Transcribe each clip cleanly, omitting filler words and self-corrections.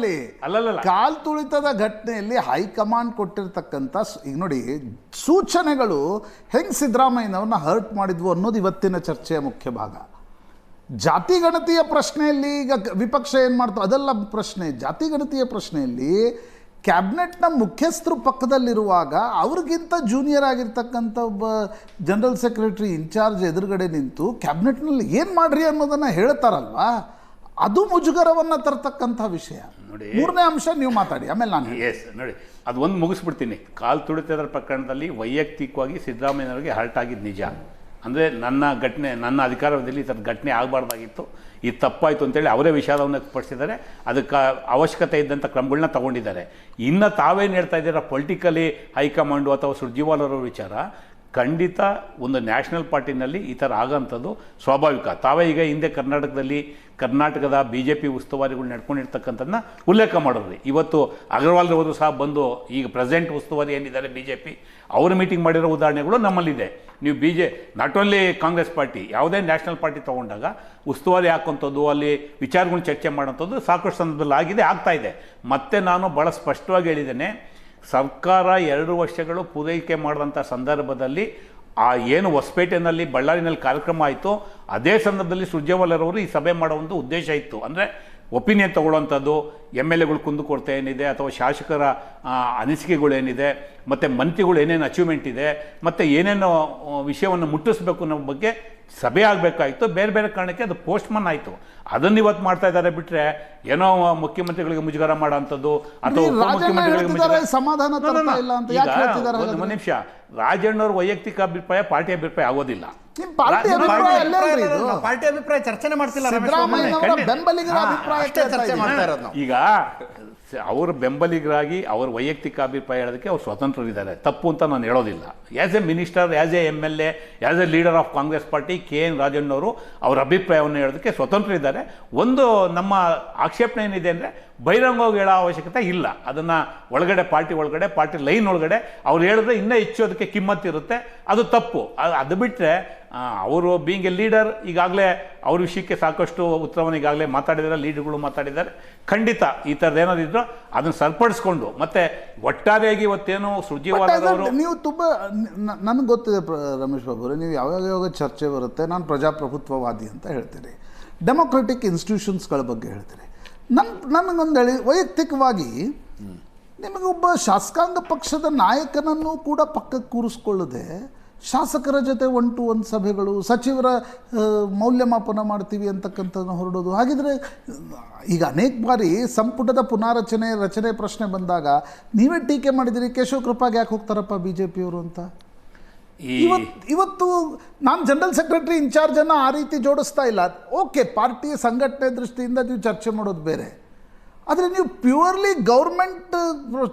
ಅಲ್ಲಿ ಕಾಲ್ ತುಳಿತದ ಘಟನೆಯಲ್ಲಿ ಹೈಕಮಾಂಡ್ ಕೊಟ್ಟಿರ್ತಕ್ಕಂಥ ಈಗ ನೋಡಿ ಸೂಚನೆಗಳು ಹೆಂಗ್ ಸಿದ್ದರಾಮಯ್ಯನವ್ರನ್ನ ಹರ್ಟ್ ಮಾಡಿದ್ವು ಅನ್ನೋದು ಇವತ್ತಿನ ಚರ್ಚೆಯ ಮುಖ್ಯ ಭಾಗ. ಜಾತಿ ಗಣತಿಯ ಪ್ರಶ್ನೆಯಲ್ಲಿ ಈಗ ವಿಪಕ್ಷ ಏನು ಮಾಡ್ತೋ ಅದೆಲ್ಲ ಪ್ರಶ್ನೆ. ಜಾತಿ ಗಣತಿಯ ಪ್ರಶ್ನೆಯಲ್ಲಿ ಕ್ಯಾಬಿನೆಟ್ನ ಮುಖ್ಯಸ್ಥರು ಪಕ್ಕದಲ್ಲಿರುವಾಗ ಅವ್ರಿಗಿಂತ ಜೂನಿಯರ್ ಆಗಿರ್ತಕ್ಕಂಥ ಒಬ್ಬ ಜನರಲ್ ಸೆಕ್ರೆಟರಿ ಇನ್ಚಾರ್ಜ್ ಎದುರುಗಡೆ ನಿಂತು ಕ್ಯಾಬಿನೆಟ್ನಲ್ಲಿ ಏನು ಮಾಡ್ರಿ ಅನ್ನೋದನ್ನು ಹೇಳ್ತಾರಲ್ವಾ, ಅದು ಮುಜುಗರವನ್ನು ತರ್ತಕ್ಕಂಥ ವಿಷಯ. ನೋಡಿ, ಮೂರನೇ ಅಂಶ ನೀವು ಮಾತಾಡಿ, ಆಮೇಲೆ ನಾನು ನೋಡಿ ಅದು ಒಂದು ಮುಗಿಸ್ಬಿಡ್ತೀನಿ. ಕಾಲು ತುಳಿತದ ಪ್ರಕರಣದಲ್ಲಿ ವೈಯಕ್ತಿಕವಾಗಿ ಸಿದ್ದರಾಮಯ್ಯನವರಿಗೆ ಹರ್ಟ್ ಆಗಿದ್ದು ನಿಜ. ಅಂದರೆ ನನ್ನ ಅಧಿಕಾರದಲ್ಲಿ ಈ ಥರದ ಘಟನೆ ಆಗಬಾರ್ದಾಗಿತ್ತು, ಇದು ತಪ್ಪಾಯಿತು ಅಂತೇಳಿ ಅವರೇ ವಿಷಾದವನ್ನು ವ್ಯಕ್ತಪಡಿಸಿದ್ದಾರೆ. ಅದಕ್ಕೆ ಅವಶ್ಯಕತೆ ಇದ್ದಂಥ ಕ್ರಮಗಳನ್ನ ತಗೊಂಡಿದ್ದಾರೆ. ಇನ್ನು ತಾವೇನು ಹೇಳ್ತಾ ಇದ್ದೀರಾ ಪೊಲಿಟಿಕಲಿ ಹೈಕಮಾಂಡು ಅಥವಾ ಸುರ್ಜಿವಾಲರ ವಿಚಾರ, ಖಂಡಿತ ಒಂದು ನ್ಯಾಷನಲ್ ಪಾರ್ಟಿನಲ್ಲಿ ಈ ಥರ ಆಗೋಂಥದ್ದು ಸ್ವಾಭಾವಿಕ. ತಾವೇ ಈಗ ಹಿಂದೆ ಕರ್ನಾಟಕದ BJP ಉಸ್ತುವಾರಿಗಳು ನಡ್ಕೊಂಡಿರ್ತಕ್ಕಂಥದ್ದನ್ನ ಉಲ್ಲೇಖ ಮಾಡಿದ್ರಿ. ಇವತ್ತು ಅಗರ್ವಾಲ್ ಅವರು ಸಹ ಬಂದು ಈಗ ಪ್ರೆಸೆಂಟ್ ಉಸ್ತುವಾರಿ ಏನಿದ್ದಾರೆ BJP ಅವರು ಮೀಟಿಂಗ್ ಮಾಡಿರೋ ಉದಾಹರಣೆಗಳು ನಮ್ಮಲ್ಲಿದೆ. ನೀವು ನಾಟ್ ಓನ್ಲಿ ಕಾಂಗ್ರೆಸ್ ಪಾರ್ಟಿ, ಯಾವುದೇ ನ್ಯಾಷನಲ್ ಪಾರ್ಟಿ ತೊಗೊಂಡಾಗ ಉಸ್ತುವಾರಿ ಹಾಕೋಂಥದ್ದು, ಅಲ್ಲಿ ವಿಚಾರಗಳನ್ನ ಚರ್ಚೆ ಮಾಡೋಂಥದ್ದು ಸಾಕಷ್ಟು ಸಂದರ್ಭದಲ್ಲಿ ಆಗ್ತಾ ಇದೆ. ಮತ್ತೆ ನಾನು ಭಾಳ ಸ್ಪಷ್ಟವಾಗಿ ಹೇಳಿದ್ದೇನೆ, ಸರ್ಕಾರ 2 ವರ್ಷಗಳು ಪೂರೈಕೆ ಮಾಡಿದಂಥ ಸಂದರ್ಭದಲ್ಲಿ ಏನು ಹೊಸಪೇಟೆನಲ್ಲಿ ಬಳ್ಳಾರಿನಲ್ಲಿ ಕಾರ್ಯಕ್ರಮ ಆಯಿತು, ಅದೇ ಸಂದರ್ಭದಲ್ಲಿ ಸುರ್ಜೇವಾಲರವರು ಈ ಸಭೆ ಮಾಡೋ ಒಂದು ಉದ್ದೇಶ ಇತ್ತು. ಅಂದರೆ ಒಪಿನಿಯನ್ ತೊಗೊಳ್ಳೋಂಥದ್ದು, MLAಗಳು ಕುಂದುಕೊರತೆ ಏನಿದೆ ಅಥವಾ ಶಾಸಕರ ಅನಿಸಿಕೆಗಳೇನಿದೆ, ಮತ್ತು ಮಂತ್ರಿಗಳು ಏನೇನು ಅಚೀವ್ಮೆಂಟ್ ಇದೆ, ಮತ್ತು ಏನೇನು ವಿಷಯವನ್ನು ಮುಟ್ಟಿಸ್ಬೇಕು ಅನ್ನೋ ಬಗ್ಗೆ ಸಭೆ ಆಗಬೇಕಾಯಿತು. ಬೇರೆ ಬೇರೆ ಕಾರಣಕ್ಕೆ ಅದು ಪೋಸ್ಟ್ಮನ್ ಆಯಿತು. ಅದನ್ನು ಇವತ್ತು ಮಾಡ್ತಾ ಇದ್ದಾರೆ ಬಿಟ್ಟರೆ ಏನೋ ಮುಖ್ಯಮಂತ್ರಿಗಳಿಗೆ ಮುಜುಗರ ಮಾಡೋಂಥದ್ದು ಅಥವಾ ಉಪಮುಖ್ಯಮಂತ್ರಿಗಳಿಗೆ ಒಂದು ನಿಮಿಷ, ರಾಜಣ್ಣವ್ರ ವೈಯಕ್ತಿಕ ಅಭಿಪ್ರಾಯ ಪಾರ್ಟಿ ಅಭಿಪ್ರಾಯ ಆಗೋದಿಲ್ಲ. ಪಾರ್ಟಿ ಅಭಿಪ್ರಾಯ ಚರ್ಚೆ ಮಾಡ್ತಿಲ್ಲ. ಈಗ ಅವರ ಬೆಂಬಲಿಗರಾಗಿ ಅವರ ವೈಯಕ್ತಿಕ ಅಭಿಪ್ರಾಯ ಹೇಳೋದಕ್ಕೆ ಅವ್ರು ಸ್ವತಂತ್ರರಿದ್ದಾರೆ, ತಪ್ಪು ಅಂತ ನಾನು ಹೇಳೋದಿಲ್ಲ. As A minister, as A MLA, as A leader of Congress party KN ರಾಜಣ್ಣವರು ಅವರ ಅಭಿಪ್ರಾಯವನ್ನು ಹೇಳೋದಕ್ಕೆ ಸ್ವತಂತ್ರ ಇದ್ದಾರೆ. ಒಂದು ನಮ್ಮ ಆಕ್ಷೇಪಣೆ ಏನಿದೆ ಅಂದರೆ ಬಹಿರಂಗವಾಗಿ ಹೇಳೋ ಅವಶ್ಯಕತೆ ಇಲ್ಲ. ಅದನ್ನು ಪಾರ್ಟಿ ಲೈನ್ ಒಳಗಡೆ ಅವ್ರು ಹೇಳಿದ್ರೆ ಇನ್ನೂ ಹೆಚ್ಚು ಅದಕ್ಕೆ ಕಿಮ್ಮತ್ತಿರುತ್ತೆ, ಅದು ತಪ್ಪು. ಅದು ಬಿಟ್ಟರೆ ಅವರು ಬೀಯಿಂಗ್ ಎ ಲೀಡರ್ ಈಗಾಗಲೇ ಅವ್ರ ವಿಷಯಕ್ಕೆ ಸಾಕಷ್ಟು ಉತ್ತರವನ್ನು ಈಗಾಗಲೇ ಮಾತಾಡಿದ್ದಾರೆ, ಲೀಡರ್ಗಳು ಮಾತಾಡಿದ್ದಾರೆ. ಖಂಡಿತ ಈ ಥರದ್ದು ಏನಾದ್ರು ಇದ್ರು ಅದನ್ನು ಸರಿಪಡಿಸ್ಕೊಂಡು ಮತ್ತೆ ಒಟ್ಟಾರೆಯಾಗಿ ಇವತ್ತೇನು ಸುರ್ಜೇವಾಲರವರು ನೀವು ತುಂಬ ನನಗೆ ಗೊತ್ತಿದೆ ರಮೇಶ್ ಬಾಬು ಅವರೇ, ನೀವು ಯಾವಾಗ ಚರ್ಚೆ ಬರುತ್ತೆ ನಾನು ಪ್ರಜಾಪ್ರಭುತ್ವವಾದಿ ಅಂತ ಹೇಳ್ತೀರಿ, ಡೆಮೊಕ್ರೆಟಿಕ್ ಇನ್ಸ್ಟಿಟ್ಯೂಷನ್ಸ್ಗಳ ಬಗ್ಗೆ ಹೇಳ್ತೀರಿ. ನನಗೊಂದು ಹೇಳಿ, ವೈಯಕ್ತಿಕವಾಗಿ ನಿಮಗೊಬ್ಬ ಶಾಸಕಾಂಗ ಪಕ್ಷದ ನಾಯಕನನ್ನು ಕೂಡ ಪಕ್ಕಕ್ಕೆ ಕೂರಿಸ್ಕೊಳ್ಳದೆ ಶಾಸಕರ ಜೊತೆ 1-to-1 ಸಭೆಗಳು, ಸಚಿವರ ಮೌಲ್ಯಮಾಪನ ಮಾಡ್ತೀವಿ ಅಂತಕ್ಕಂಥದ್ದನ್ನು ಹೊರಡೋದು. ಹಾಗಿದ್ರೆ ಈಗ ಅನೇಕ ಬಾರಿ ಸಂಪುಟದ ರಚನೆ ಪ್ರಶ್ನೆ ಬಂದಾಗ ನೀವೇ ಟೀಕೆ ಮಾಡಿದಿರಿ, ಕೇಶವ ಕೃಪಾಗೆ ಯಾಕೆ ಹೋಗ್ತಾರಪ್ಪ BJPಯವರು ಅಂತ. ಇವತ್ತು ನಾನು ಜನರಲ್ ಸೆಕ್ರೆಟರಿ ಇನ್ಚಾರ್ಜನ್ನು ಆ ರೀತಿ ಜೋಡಿಸ್ತಾ ಇಲ್ಲ. ಓಕೆ, ಪಾರ್ಟಿಯ ಸಂಘಟನೆ ದೃಷ್ಟಿಯಿಂದ ನೀವು ಚರ್ಚೆ ಮಾಡೋದು ಬೇರೆ, ಆದರೆ ನೀವು ಪ್ಯೂರ್ಲಿ ಗೌರ್ಮೆಂಟ್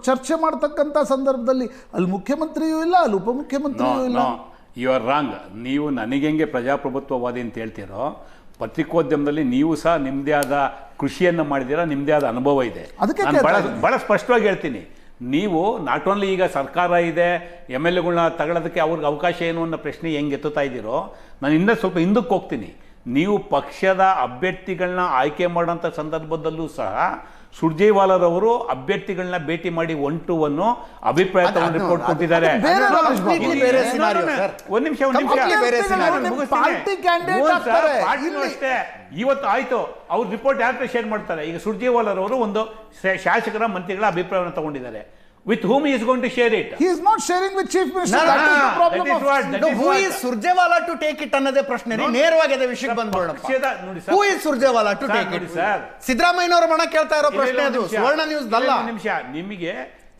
ಚರ್ಚೆ ಮಾಡ್ತಕ್ಕಂಥ ಸಂದರ್ಭದಲ್ಲಿ ಅಲ್ಲಿ ಮುಖ್ಯಮಂತ್ರಿಯೂ ಇಲ್ಲ, ಅಲ್ಲಿ ಉಪಮುಖ್ಯಮಂತ್ರಿಯೂ ಇಲ್ಲ. You are wrong. ನೀವು ನನಗೆಂಗೆ ಪ್ರಜಾಪ್ರಭುತ್ವವಾದಿ ಅಂತ ಹೇಳ್ತೀರೋ, ಪತ್ರಿಕೋದ್ಯಮದಲ್ಲಿ ನೀವು ಸಹ ನಿಮ್ಮದೇ ಆದ ಕೃಷಿಯನ್ನು ಮಾಡಿದ್ದೀರಾ, ನಿಮ್ಮದೇ ಆದ ಅನುಭವ ಇದೆ. ಅದಕ್ಕೆ ಭಾಳ ಸ್ಪಷ್ಟವಾಗಿ ಹೇಳ್ತೀನಿ, ನೀವು ನಾಟ್ ಓನ್ಲಿ ಈಗ ಸರ್ಕಾರ ಇದೆ, MLAಗಳನ್ನ ತಗೊಳ್ಳೋದಕ್ಕೆ ಅವ್ರಿಗೆ ಅವಕಾಶ ಏನು ಅನ್ನೋ ಪ್ರಶ್ನೆ ಹೆಂಗೆ ಎತ್ತುತ್ತಾ ಇದ್ದೀರೋ, ನಾನು ಇನ್ನೂ ಸ್ವಲ್ಪ ಹಿಂದಕ್ಕೆ ಹೋಗ್ತೀನಿ. ನೀವು ಪಕ್ಷದ ಅಭ್ಯರ್ಥಿಗಳನ್ನ ಆಯ್ಕೆ ಮಾಡೋಂಥ ಸಂದರ್ಭದಲ್ಲೂ ಸಹ ಸುರ್ಜೇವಾಲರವರು ಅಭ್ಯರ್ಥಿಗಳನ್ನ ಭೇಟಿ ಮಾಡಿ 1-to-1 ಅಭಿಪ್ರಾಯ ತಗೊಂಡು ರಿಪೋರ್ಟ್ ಕೊಟ್ಟಿದ್ದಾರೆ. ಒಂದ್ ನಿಮಿಷ ಅಷ್ಟೇ. ಇವತ್ತು ಆಯ್ತು, ಅವ್ರ ರಿಪೋರ್ಟ್ ಯಾಕೆ ಶೇರ್ ಮಾಡ್ತಾರೆ? ಈಗ ಸುರ್ಜೇವಾಲರವರು ಒಂದು ಶಾಸಕರ ಮಂತ್ರಿಗಳ ಅಭಿಪ್ರಾಯವನ್ನು ತಗೊಂಡಿದ್ದಾರೆ. With whom he is going to share it? He is not sharing with Chief Minister. That is the problem. Who is Surjewala to take it ಅನ್ನೋದೇ ಪ್ರಶ್ನೆ. ನೇರವಾಗಿ ಅದೇ ವಿಷಯಕ್ಕೆ ಬಂದ್ಬಿಡೋಣ. Who is Surjewala to take it? ಸಿದ್ದರಾಮಯ್ಯನವರ ಮನ ಕೇಳ್ತಾ ಇರೋ ಪ್ರಶ್ನೆ ಅದು, ಸುವರ್ಣ ನ್ಯೂಸ್ ಅಲ್ಲ. ನಿಮಿಷ, ನಿಮಗೆ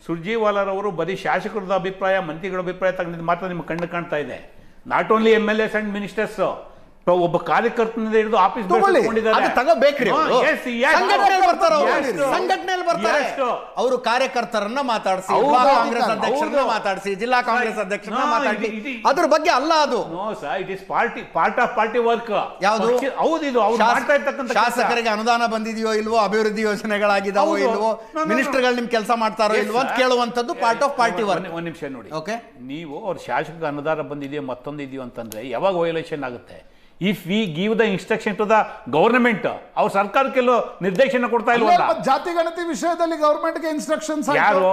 ಸುರ್ಜೇವಾಲರವರು ಬರೀ ಶಾಸಕರದ ಅಭಿಪ್ರಾಯ, ಮಂತ್ರಿಗಳ ಅಭಿಪ್ರಾಯ ತಗೊಂಡಿದ್ದು ಮಾತ್ರ ನಿಮ್ಗೆ ಕಣ್ಣು ಕಾಣ್ತಾ ಇದೆ. Not only MLAs and ministers, ಒಬ್ಬ ಕಾರ್ಯಕರ್ತನಿಂದ ಹಿಡಿದು ಆಫೀಸ್ ಸಂಘಟನೆಯಲ್ಲಿ ಬರ್ತಾರೆ. ಅವರು ಕಾರ್ಯಕರ್ತರನ್ನ ಮಾತಾಡಿಸಿ, ಕಾಂಗ್ರೆಸ್ ಅಧ್ಯಕ್ಷರನ್ನ ಮಾತಾಡಿಸಿ, ಜಿಲ್ಲಾ ಕಾಂಗ್ರೆಸ್ ಅಧ್ಯಕ್ಷರನ್ನ ಮಾತಾಡಿ, ಅದ್ರ ಬಗ್ಗೆ ಅಲ್ಲ ಅದು. It is part of party work. ಯಾವುದು? ಹೌದು, ಇದು ಮಾಡ್ತಾ ಇರ್ತಕ್ಕಂಥ ಶಾಸಕರಿಗೆ ಅನುದಾನ ಬಂದಿದೆಯೋ ಇಲ್ವೋ, ಅಭಿವೃದ್ಧಿ ಯೋಜನೆಗಳಾಗಿದಾವೋ ಇಲ್ವೋ, ಮಿನಿಸ್ಟರ್ಗಳು ನಿಮ್ ಕೆಲಸ ಮಾಡ್ತಾರೋ ಇಲ್ವೋ ಅಂತ ಕೇಳುವಂತದ್ದು ಪಾರ್ಟ್ ಆಫ್ ಪಾರ್ಟಿ ವರ್ಕ್. ಒಂದ್ ನಿಮಿಷ ನೋಡಿ, ಓಕೆ, ನೀವು ಅವ್ರ ಶಾಸಕರಿಗೆ ಅನುದಾನ ಬಂದಿದೆಯೋ ಮತ್ತೊಂದು ಇದೆಯೋ ಅಂತಂದ್ರೆ ಯಾವಾಗ ವಯೋಲೇಷನ್ ಆಗುತ್ತೆ? If we give the instruction to the government, ಅವ್ರು ಸರ್ಕಾರಕ್ಕೆಲ್ಲೋ ನಿರ್ದೇಶನ ಕೊಡ್ತಾ ಇಲ್ವಲ್ಲ. ಜಾತಿ ಗಣತಿ ವಿಷಯದಲ್ಲಿ ಗೌರ್ಮೆಂಟ್ಗೆ ಇನ್ಸ್ಟ್ರಕ್ಷನ್ಸ್ ಯಾರು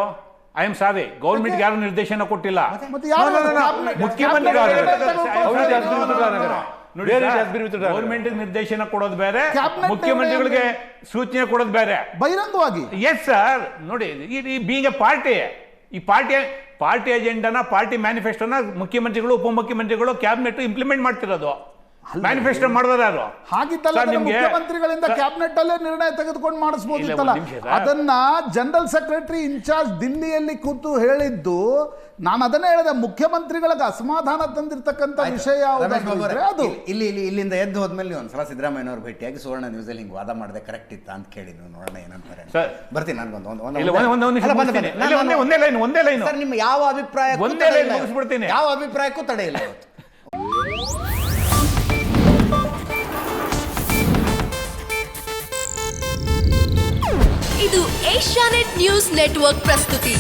ಐ ಆಮ್ ಸಾರಿ, ಗೌರ್ಮೆಂಟ್ ಯಾರು ನಿರ್ದೇಶನ ಕೊಟ್ಟಿಲ್ಲ. ಮತ್ತೆ ಯಾರು ಗೌರ್ಮೆಂಟ್ ನಿರ್ದೇಶನ ಕೊಡೋದು ಬೇರೆ, ಮುಖ್ಯಮಂತ್ರಿಗಳಿಗೆ ಸೂಚನೆ ಕೊಡೋದು ಬೇರೆ ಬಹಿರಂಗವಾಗಿ. ಎಸ್ ಸರ್, ನೋಡಿ ಈ ಬೀಂಗ್ ಎ ಪಾರ್ಟಿ, ಈ ಪಾರ್ಟಿ ಎಜೆಂಡಾನ, ಪಾರ್ಟಿ ಮ್ಯಾನಿಫೆಸ್ಟೋನ ಮುಖ್ಯಮಂತ್ರಿಗಳು, ಉಪಮುಖ್ಯಮಂತ್ರಿಗಳು, ಕ್ಯಾಬಿನೆಟ್ ಇಂಪ್ಲಿಮೆಂಟ್ ಮಾಡ್ತಿರೋದು. ಮ್ಯಾನಿಫೆಸ್ಟೋ ಮಾಡಿದ್ರು ಯಾರು? ಹಾಗಿದ್ದಲ್ಲ ಮುಖ್ಯಮಂತ್ರಿಗಳಿಂದ ಕ್ಯಾಬಿನೆಟ್ ಅಲ್ಲೇ ನಿರ್ಣಯ ತೆಗೆದುಕೊಂಡು ಮಾಡಿಸಬಹುದಿತ್ತಲ್ಲ. ಅದನ್ನ ಜನರಲ್ ಸೆಕ್ರೆಟರಿ ಇನ್ಚಾರ್ಜ್ ದಿಲ್ಲಿಯಲ್ಲಿ ಕೂತು ಹೇಳಿದ್ದು. ನಾನು ಅದನ್ನೇ ಹೇಳಿದೆ, ಮುಖ್ಯಮಂತ್ರಿಗಳಿಗೆ ಅಸಮಾಧಾನ ತಂದಿರ್ತಕ್ಕಂಥ ವಿಷಯ ಅದು. ಇಲ್ಲಿಂದ ಎದ್ದು ಹೋದ್ಮೇಲೆ ನೀವು ಒಂದ್ಸಲ ಸಿದ್ದರಾಮಯ್ಯನವ್ರು ಭೇಟಿಯಾಗಿ ಸುವರ್ಣ ನ್ಯೂಸ್ ಅಲ್ಲಿ ಹಿಂಗೆ ವಾದ ಮಾಡಿದೆ ಕರೆಕ್ಟ್ ಇತ್ತ ಅಂತ ಕೇಳಿ ನೀವು ನೋಡೋಣ ಏನಂತಾರೆ. ಬರ್ತೀನಿ ಒಂದೇ ಲೈನ್ ಸರ್, ನಿಮ್ಮ ಯಾವ ಅಭಿಪ್ರಾಯ ಮುಗಿಸ್ಬಿಡ್ತೀನಿ, ಯಾವ ಅಭಿಪ್ರಾಯಕ್ಕೂ ತಡೆ ಇಲ್ಲ ಇವತ್ತು. ಇದು ಏಷ್ಯಾನೆಟ್ ನ್ಯೂಸ್ ನೆಟ್ವರ್ಕ್ ಪ್ರಸ್ತುತಿ.